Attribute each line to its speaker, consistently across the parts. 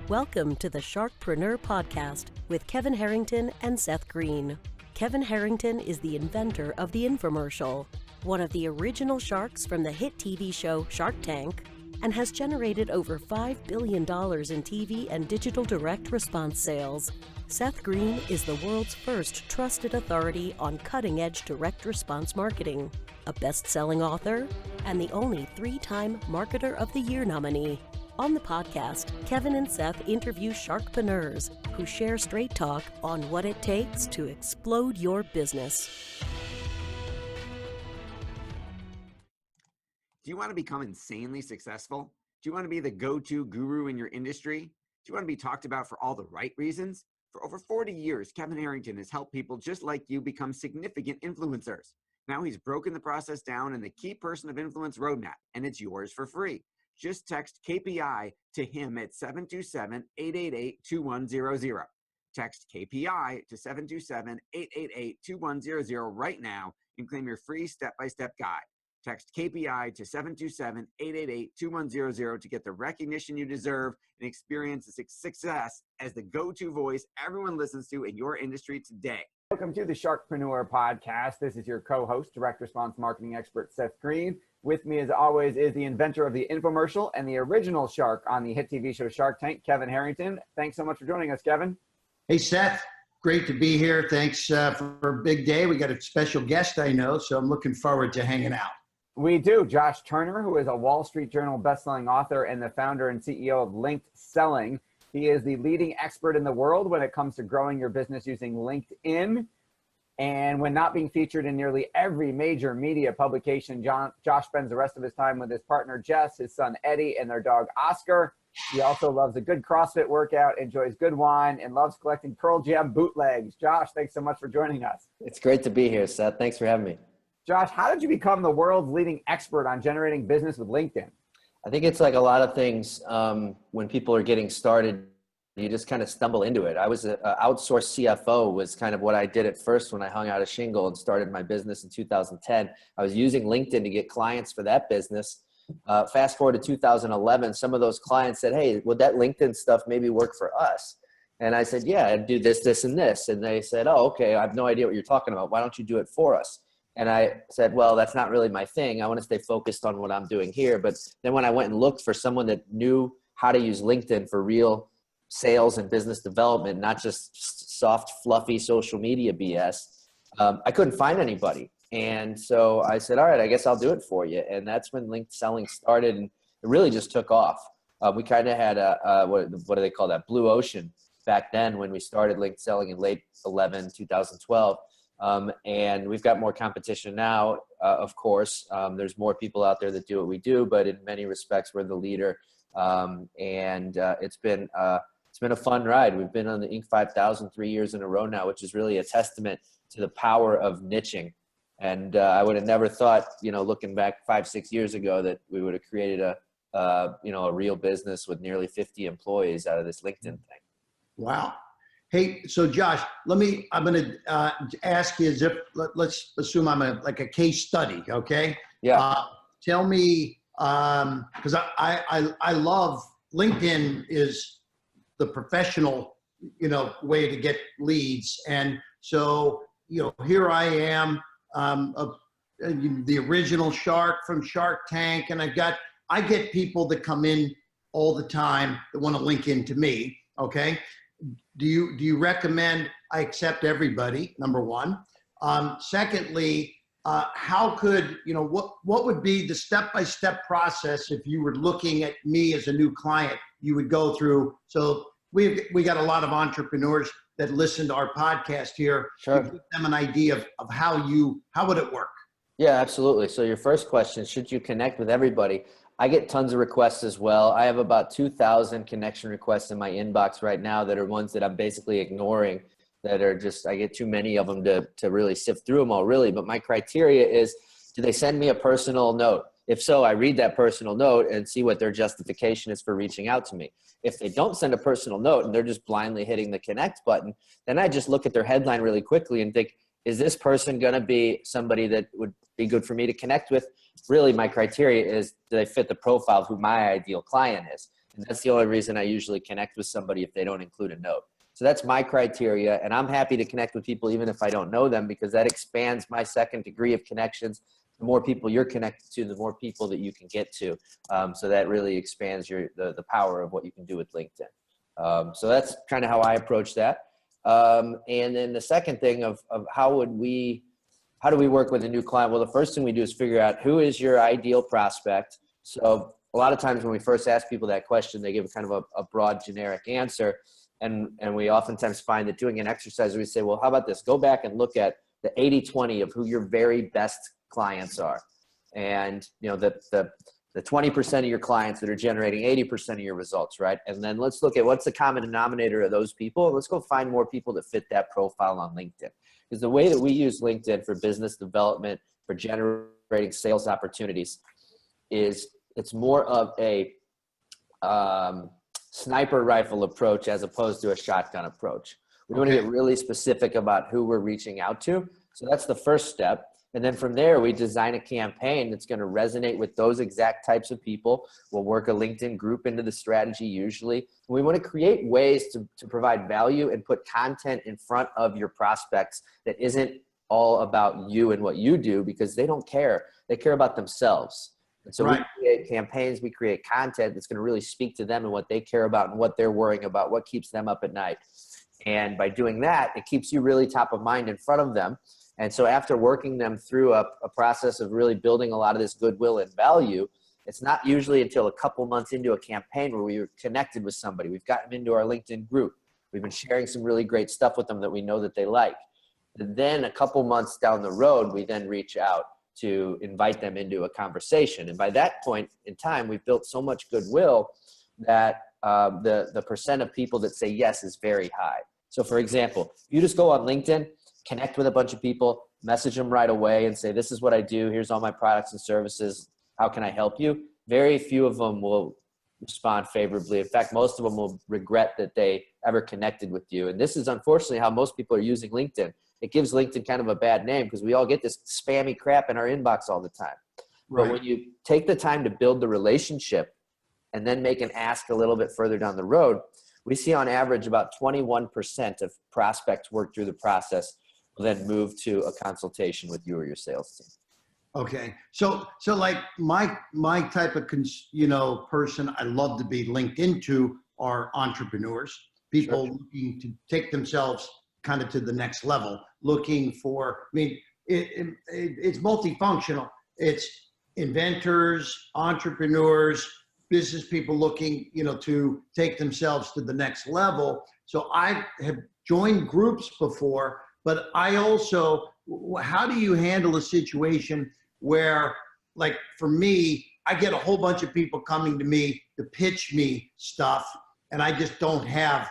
Speaker 1: Welcome to the Sharkpreneur podcast with Kevin Harrington and Seth Greene. Kevin Harrington is the inventor of the infomercial, one of the original sharks from the hit TV show Shark Tank, and has generated over $5 billion in TV and digital direct response sales. Seth Greene is the world's first trusted authority on cutting-edge direct response marketing, a best-selling author, and the only 3-time Marketer of the Year nominee. On the podcast, Kevin and Seth interview Sharkpreneurs who share straight talk on what it takes to explode your business.
Speaker 2: Do you want to become insanely successful? Do you want to be the go-to guru in your industry? Do you want to be talked about for all the right reasons? For over 40 years, Kevin Harrington has helped people just like you become significant influencers. Now he's broken the process down in the Key Person of Influence Roadmap, and it's yours for free. Just text KPI to him at 727-888-2100. Text KPI to 727-888-2100 right now and claim your free step-by-step guide. Text KPI to 727-888-2100 to get the recognition you deserve and experience the success as the go-to voice everyone listens to in your industry today. Welcome to the Sharkpreneur podcast. This is your co-host, direct response marketing expert, Seth Greene. With me, as always, is the inventor of the infomercial and the original shark on the hit TV show Shark Tank, Kevin Harrington. Thanks so much for joining us, Kevin.
Speaker 3: Hey, Seth. Great to be here. Thanks for a big day. We got a special guest, I know, so I'm looking forward to hanging out.
Speaker 2: We do. Josh Turner, who is a Wall Street Journal bestselling author and the founder and CEO of LinkedSelling. He is the leading expert in the world when it comes to growing your business using LinkedIn. And when not being featured in nearly every major media publication, Josh spends the rest of his time with his partner, Jess, his son, Eddie, and their dog, Oscar. He also loves a good CrossFit workout, enjoys good wine, and loves collecting Pearl Jam bootlegs. Josh, thanks so much for joining us.
Speaker 4: It's great to be here, Seth. Thanks for having me.
Speaker 2: Josh, how did you become the world's leading expert on generating business with LinkedIn?
Speaker 4: I think it's like a lot of things when people are getting started, you just kind of stumble into it. I was an outsourced CFO was kind of what I did at first when I hung out a shingle and started my business in 2010. I was using LinkedIn to get clients for that business. Fast forward to 2011, some of those clients said, hey, would that LinkedIn stuff maybe work for us? And I said, yeah, I'd do this, this, and this. And they said, oh, okay, I have no idea what you're talking about. Why don't you do it for us? And I said, well, that's not really my thing. I want to stay focused on what I'm doing here. But then when I went and looked for someone that knew how to use LinkedIn for real sales and business development, not just soft, fluffy social media BS, I couldn't find anybody. And so I said, all right, I guess I'll do it for you. And that's when LinkedSelling started, and it really just took off. We kind of had what do they call that? Blue ocean back then when we started LinkedSelling in late 2012. And we've got more competition now, of course. There's more people out there that do what we do, but in many respects, we're the leader. It's been a fun ride. We've been on the Inc. 5000 3 years in a row now, which is really a testament to the power of niching. And I would have never thought, looking back 5-6 years ago, that we would have created a real business with nearly 50 employees out of this LinkedIn thing.
Speaker 3: Wow. Hey, so Josh, I'm going to ask you as if, let's assume I'm like a case study, okay?
Speaker 4: Yeah.
Speaker 3: Tell me, because I love LinkedIn is the professional, way to get leads. And so, here I am, the original shark from Shark Tank. And I get people that come in all the time that want to link into me. Okay. Do you recommend I accept everybody? Number one. Secondly, how could, what would be the step-by-step process if you were looking at me as a new client you would go through? So we got a lot of entrepreneurs that listen to our podcast here.
Speaker 4: Sure.
Speaker 3: Give them an idea of how would it work?
Speaker 4: Yeah, absolutely. So your first question, should you connect with everybody? I get tons of requests as well. I have about 2,000 connection requests in my inbox right now that are ones that I'm basically ignoring, that are just, I get too many of them to really sift through them all, really. But my criteria is, do they send me a personal note? If so, I read that personal note and see what their justification is for reaching out to me. If they don't send a personal note and they're just blindly hitting the connect button, then I just look at their headline really quickly and think, is this person going to be somebody that would be good for me to connect with? Really, my criteria is, do they fit the profile of who my ideal client is? And that's the only reason I usually connect with somebody if they don't include a note. So that's my criteria. And I'm happy to connect with people even if I don't know them, because that expands my second degree of connections. The more people you're connected to, the more people that you can get to. So that really expands the power of what you can do with LinkedIn. So that's kind of how I approach that. And then the second thing of how do we work with a new client? Well, the first thing we do is figure out who is your ideal prospect. So a lot of times when we first ask people that question, they give kind of a broad generic answer. And we oftentimes find that doing an exercise where we say, well, how about this? Go back and look at the 80-20 of who your very best clients are. And, you know, the 20% of your clients that are generating 80% of your results, right? And then let's look at what's the common denominator of those people. Let's go find more people that fit that profile on LinkedIn. Because the way that we use LinkedIn for business development, for generating sales opportunities, is it's more of a sniper rifle approach as opposed to a shotgun approach. We want to get really specific about who we're reaching out to. So that's the first step. And then from there, we design a campaign that's going to resonate with those exact types of people. We'll work a LinkedIn group into the strategy usually. We want to create ways to provide value and put content in front of your prospects that isn't all about you and what you do, because they don't care. They care about themselves. And so we create campaigns, we create content that's going to really speak to them and what they care about and what they're worrying about, what keeps them up at night. And by doing that, it keeps you really top of mind in front of them. And so after working them through a process of really building a lot of this goodwill and value, it's not usually until a couple months into a campaign where we were connected with somebody. We've gotten them into our LinkedIn group. We've been sharing some really great stuff with them that we know that they like. And then a couple months down the road, we then reach out to invite them into a conversation. And by that point in time, we've built so much goodwill that the percent of people that say yes is very high. So for example, you just go on LinkedIn, connect with a bunch of people, message them right away and say, this is what I do. Here's all my products and services. How can I help you? Very few of them will respond favorably. In fact, most of them will regret that they ever connected with you. And this is unfortunately how most people are using LinkedIn. It gives LinkedIn kind of a bad name because we all get this spammy crap in our inbox all the time. Right. But when you take the time to build the relationship and then make an ask a little bit further down the road, we see on average about 21% of prospects work through the process will then move to a consultation with you or your sales team.
Speaker 3: Okay. So like my type of, person I love to be linked into are entrepreneurs, people looking to take themselves kind of to the next level, looking for, it's multifunctional. It's inventors, entrepreneurs, business people looking, to take themselves to the next level. So I have joined groups before, but I also, how do you handle a situation where, like for me, I get a whole bunch of people coming to me to pitch me stuff, and I just don't have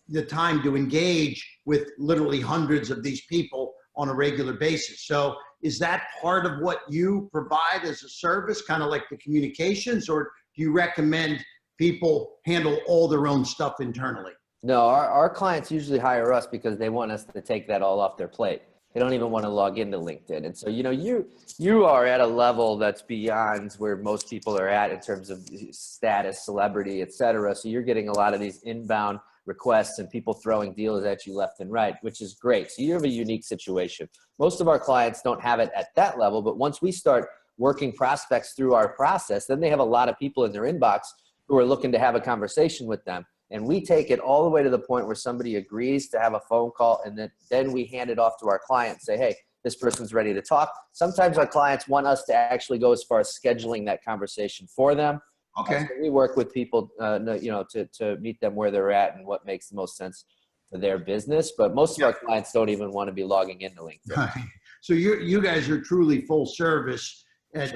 Speaker 3: the time to engage with literally hundreds of these people on a regular basis. So is that part of what you provide as a service, kind of like the communications, or do you recommend people handle all their own stuff internally?
Speaker 4: No, our clients usually hire us because they want us to take that all off their plate. They don't even want to log into LinkedIn. And so, you are at a level that's beyond where most people are at in terms of status, celebrity, et cetera. So you're getting a lot of these inbound requests and people throwing deals at you left and right, which is great. So you have a unique situation. Most of our clients don't have it at that level, but once we start working prospects through our process, then they have a lot of people in their inbox who are looking to have a conversation with them. And we take it all the way to the point where somebody agrees to have a phone call, and then we hand it off to our client and say, hey, this person's ready to talk. Sometimes our clients want us to actually go as far as scheduling that conversation for them. Okay. So we work with people, to meet them where they're at and what makes the most sense for their business. But most of our clients don't even want to be logging into LinkedIn.
Speaker 3: Right. So you guys are truly full service at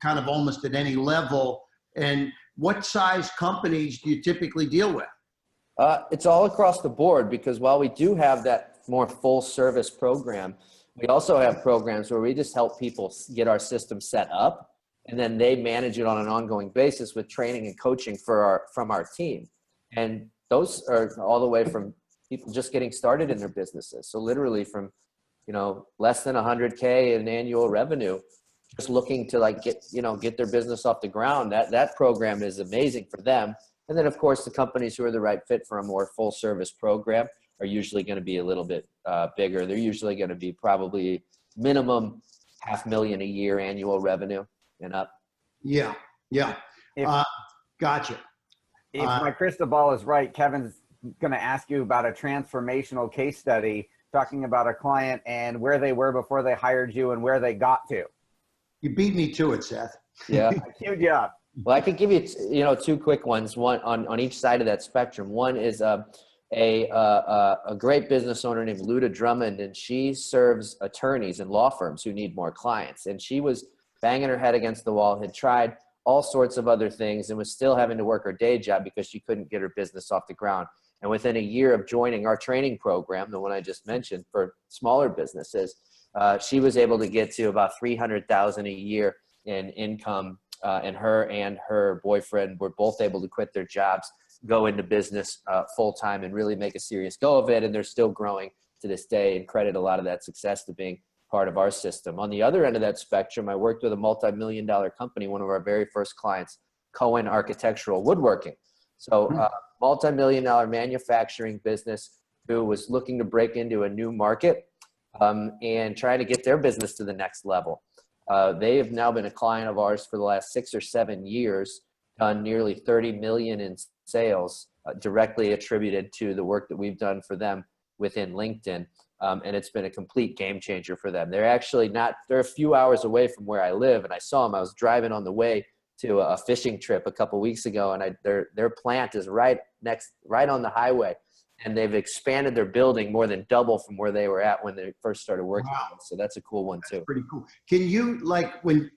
Speaker 3: kind of almost at any level. And what size companies do you typically deal with?
Speaker 4: It's all across the board, because while we do have that more full service program, we also have programs where we just help people get our system set up, and then they manage it on an ongoing basis with training and coaching from our team. And those are all the way from people just getting started in their businesses. So literally from, less than 100K in annual revenue, just looking to get their business off the ground. That program is amazing for them, And then, of course, the companies who are the right fit for a more full service program are usually going to be a little bit bigger. They're usually going to be probably minimum $500,000 a year annual revenue and up.
Speaker 3: Yeah. Yeah. Gotcha.
Speaker 2: If my crystal ball is right, Kevin's going to ask you about a transformational case study talking about a client and where they were before they hired you and where they got to.
Speaker 3: You beat me to it, Seth.
Speaker 4: Yeah.
Speaker 2: I queued you up.
Speaker 4: Well, I could give you, two quick ones. One on each side of that spectrum. One is a great business owner named Luda Drummond, and she serves attorneys and law firms who need more clients. And she was banging her head against the wall, had tried all sorts of other things, and was still having to work her day job because she couldn't get her business off the ground. And within a year of joining our training program, the one I just mentioned for smaller businesses, she was able to get to about $300,000 a year in income. And her boyfriend were both able to quit their jobs, go into business full time, and really make a serious go of it. And they're still growing to this day, and credit a lot of that success to being part of our system. On the other end of that spectrum, I worked with a multi-million-dollar company, one of our very first clients, Cohen Architectural Woodworking. So multi-million-dollar manufacturing business who was looking to break into a new market and trying to get their business to the next level. They have now been a client of ours for the last 6 or 7 years, done nearly 30 million in sales, directly attributed to the work that we've done for them within LinkedIn. And it's been a complete game changer for them. They're a few hours away from where I live, and I saw them. I was driving on the way to a fishing trip a couple weeks ago, and their plant is right on the highway. And they've expanded their building more than double from where they were at when they first started working.
Speaker 3: Wow.
Speaker 4: So that's a cool one too.
Speaker 3: That's pretty cool. Can you,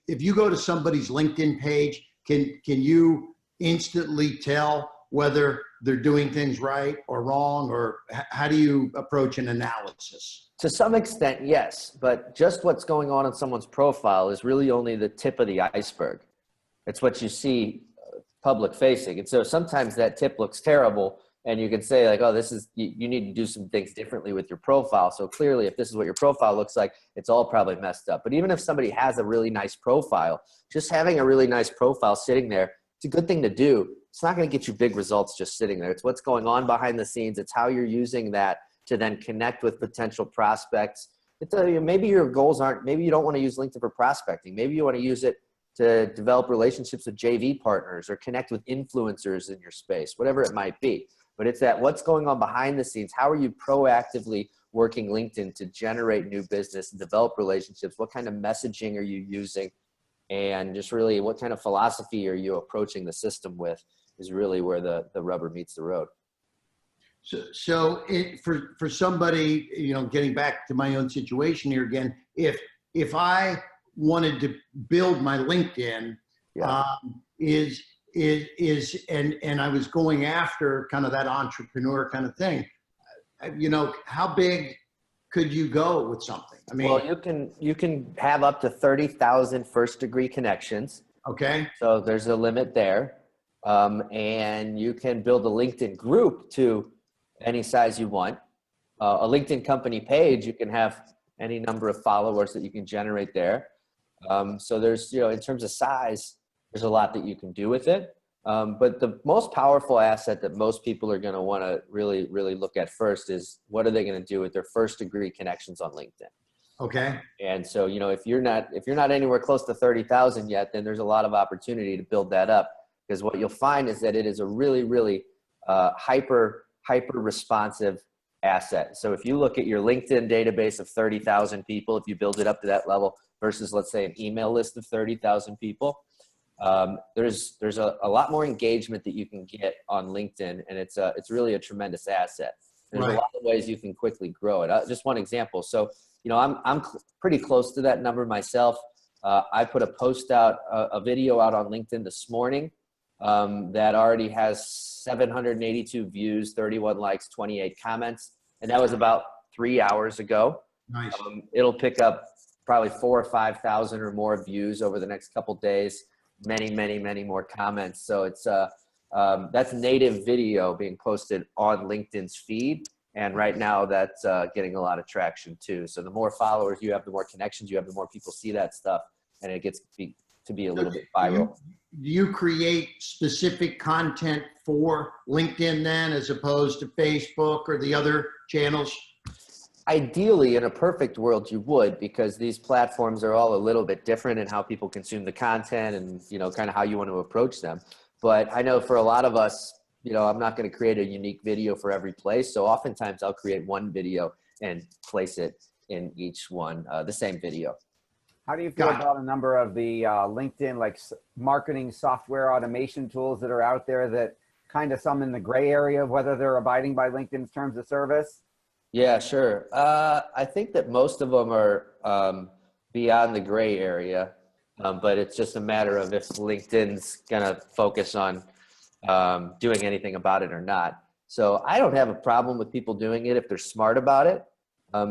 Speaker 3: if you go to somebody's LinkedIn page, can you instantly tell whether they're doing things right or wrong, or how do you approach an analysis?
Speaker 4: To some extent, yes, but just what's going on in someone's profile is really only the tip of the iceberg. It's what you see public facing. And so sometimes that tip looks terrible, and you can say like, oh, you need to do some things differently with your profile. So clearly, if this is what your profile looks like, it's all probably messed up. But even if somebody has a really nice profile, just having a really nice profile sitting there, it's a good thing to do. It's not going to get you big results just sitting there. It's what's going on behind the scenes. It's how you're using that to then connect with potential prospects. Maybe your goals aren't, maybe you don't want to use LinkedIn for prospecting. Maybe you want to use it to develop relationships with JV partners or connect with influencers in your space, whatever it might be. But it's that what's going on behind the scenes. How are you proactively working LinkedIn to generate new business and develop relationships? What kind of messaging are you using? And just really what kind of philosophy are you approaching the system with is really where the rubber meets the road.
Speaker 3: So for somebody, getting back to my own situation here again, if I wanted to build my LinkedIn, and I was going after kind of that entrepreneur kind of thing, how big could you go with something? I mean,
Speaker 4: well, you can have up to 30,000 first degree connections.
Speaker 3: Okay.
Speaker 4: So there's a limit there. And you can build a LinkedIn group to any size you want. A LinkedIn company page, you can have any number of followers that you can generate there. So there's, in terms of size, there's a lot that you can do with it. But the most powerful asset that most people are going to want to really, really look at first is what are they going to do with their first degree connections on LinkedIn?
Speaker 3: Okay.
Speaker 4: And so, if you're not anywhere close to 30,000 yet, then there's a lot of opportunity to build that up, because what you'll find is that it is a really, really hyper responsive asset. So if you look at your LinkedIn database of 30,000 people, if you build it up to that level versus, let's say, an email list of 30,000 people, there's a lot more engagement that you can get on LinkedIn, and it's really a tremendous asset. There's a lot of ways you can quickly grow it. Just one example. So, I'm pretty close to that number myself. I put a post out, a video out on LinkedIn this morning that already has 782 views, 31 likes, 28 comments, and that was about 3 hours ago.
Speaker 3: Nice.
Speaker 4: It'll pick up probably 4,000 or 5,000 or more views over the next couple days. Many more comments. So it's that's native video being posted on LinkedIn's feed, and right now that's getting a lot of traction too. So the more followers you have, the more connections you have, the more people see that stuff, and it gets to be a little bit viral.
Speaker 3: Do you create specific content for LinkedIn then, as opposed to Facebook or the other channels?
Speaker 4: Ideally, in a perfect world, you would, because these platforms are all a little bit different in how people consume the content and, kind of how you want to approach them. But I know for a lot of us, I'm not going to create a unique video for every place. So oftentimes I'll create one video and place it in each one, the same video.
Speaker 2: How do you feel about a number of the LinkedIn marketing software automation tools that are out there that kind of some in the gray area of whether they're abiding by LinkedIn's terms of service?
Speaker 4: Yeah, sure. I think that most of them are beyond the gray area, but it's just a matter of if LinkedIn's gonna focus on doing anything about it or not. So I don't have a problem with people doing it if they're smart about it.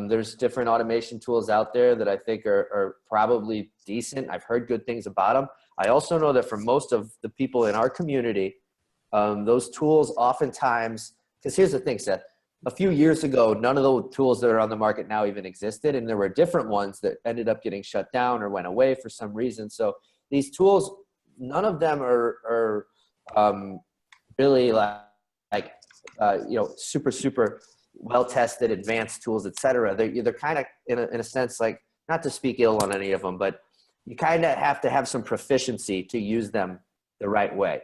Speaker 4: There's different automation tools out there that I think are probably decent. I've heard good things about them. I also know that for most of the people in our community, those tools oftentimes, because here's the thing, Seth, a few years ago, none of the tools that are on the market now even existed, and there were different ones that ended up getting shut down or went away for some reason. So these tools, none of them are really super well-tested, advanced tools, et cetera. They're kind of, in a sense, not to speak ill on any of them, but you kind of have to have some proficiency to use them the right way.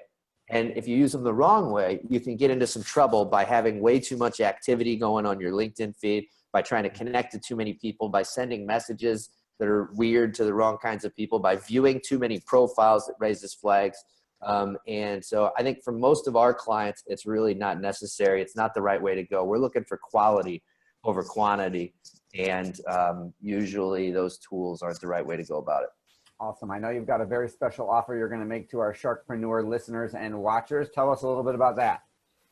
Speaker 4: And if you use them the wrong way, you can get into some trouble by having way too much activity going on your LinkedIn feed, by trying to connect to too many people, by sending messages that are weird to the wrong kinds of people, by viewing too many profiles that raises flags. And so I think for most of our clients, it's really not necessary. It's not the right way to go. We're looking for quality over quantity. And usually those tools aren't the right way to go about it.
Speaker 2: Awesome. I know you've got a very special offer you're going to make to our Sharkpreneur listeners and watchers. Tell us a little bit about that.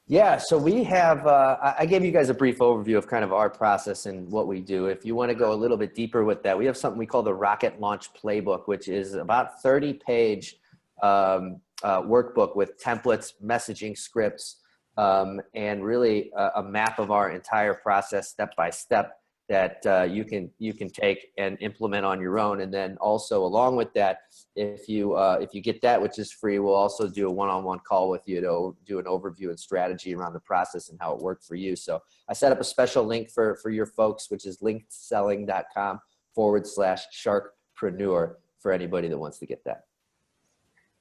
Speaker 4: Yeah, so we have, I gave you guys a brief overview of kind of our process and what we do. If you want to go a little bit deeper with that, we have something we call the Rocket Launch Playbook, which is about 30-page workbook with templates, messaging scripts, and really a map of our entire process step by step that you can take and implement on your own. And then also along with that, if you get that, which is free, we'll also do a one-on-one call with you to do an overview and strategy around the process and how it worked for you. So I set up a special link for your folks, which is linkedselling.com/Sharkpreneur for anybody that wants to get that.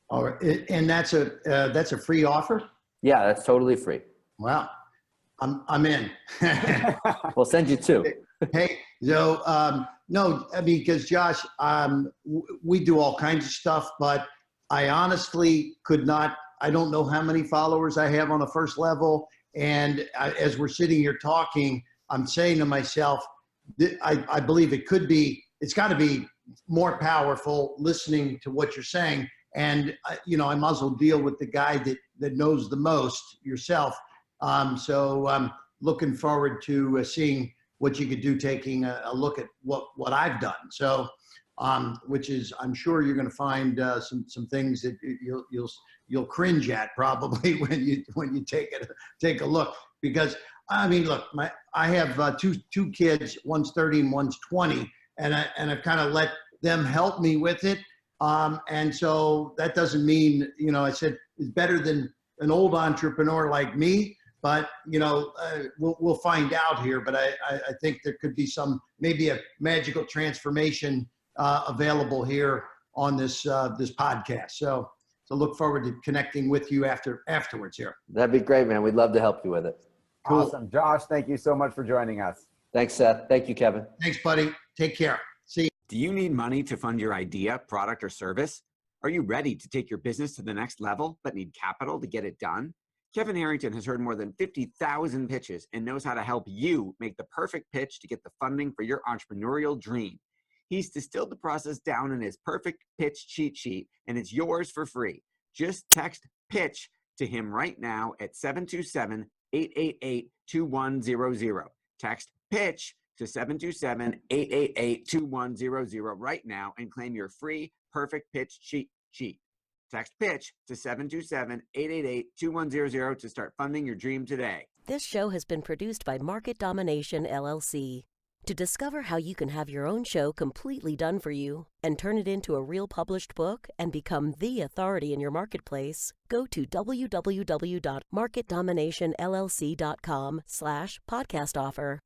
Speaker 3: All right, and that's a free offer?
Speaker 4: Yeah, that's totally free.
Speaker 3: Wow, I'm in.
Speaker 4: We'll send you two.
Speaker 3: Hey, so no, I mean, because Josh, we do all kinds of stuff, but I honestly could not. I don't know how many followers I have on the first level, and as we're sitting here talking, I'm saying to myself, I believe it's got to be more powerful listening to what you're saying. And, I might as well deal with the guy that knows the most, yourself. So I'm looking forward to seeing what you could do, taking a look at what I've done. So, which is, I'm sure you're going to find some things that you'll cringe at probably when you take a look. Because, I mean, look, I have two kids, one's 30 and one's 20, and I've kind of let them help me with it. And so that doesn't mean, I said it's better than an old entrepreneur like me, but, we'll find out here. But I think there could be maybe a magical transformation available here on this podcast. So look forward to connecting with you afterwards here.
Speaker 4: That'd be great, man. We'd love to help you with it.
Speaker 2: Cool. Awesome. Josh, thank you so much for joining us.
Speaker 4: Thanks, Seth. Thank you, Kevin.
Speaker 3: Thanks, buddy. Take care. See you.
Speaker 5: Do you need money to fund your idea, product, or service? Are you ready to take your business to the next level, but need capital to get it done? Kevin Harrington has heard more than 50,000 pitches and knows how to help you make the perfect pitch to get the funding for your entrepreneurial dream. He's distilled the process down in his perfect pitch cheat sheet, and it's yours for free. Just text PITCH to him right now at 727-888-2100. Text PITCH to 727-888-2100 right now and claim your free perfect pitch cheat sheet. Text PITCH to 727-888-2100 to start funding your dream today.
Speaker 1: This show has been produced by Market Domination, LLC. To discover how you can have your own show completely done for you and turn it into a real published book and become the authority in your marketplace, go to www.marketdominationllc.com/podcast offer.